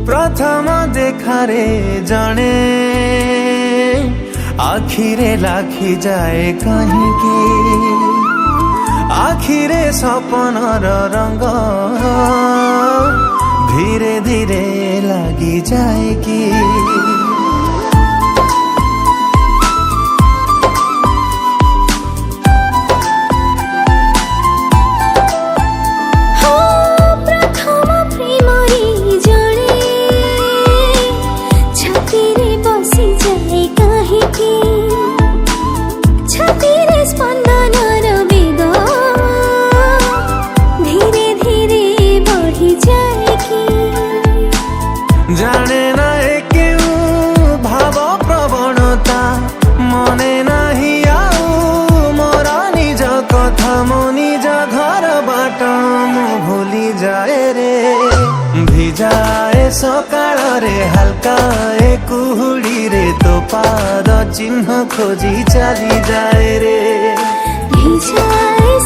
प्रथम देखारे जाने आखिरे लाखी जाए कहीं की आखिरे सपनर रंग धीरे धीरे लगी जाए कि जाने ना क्यों भाव प्रवणता मने नहीं आऊ मोर निज कथा मो निज घर बाट मु भूली जाए रे भिजाए सकाळ रे हल्का ए कुहुड़ी रे तो पाद चिन्ह खोजी चली जाए रे भिजाए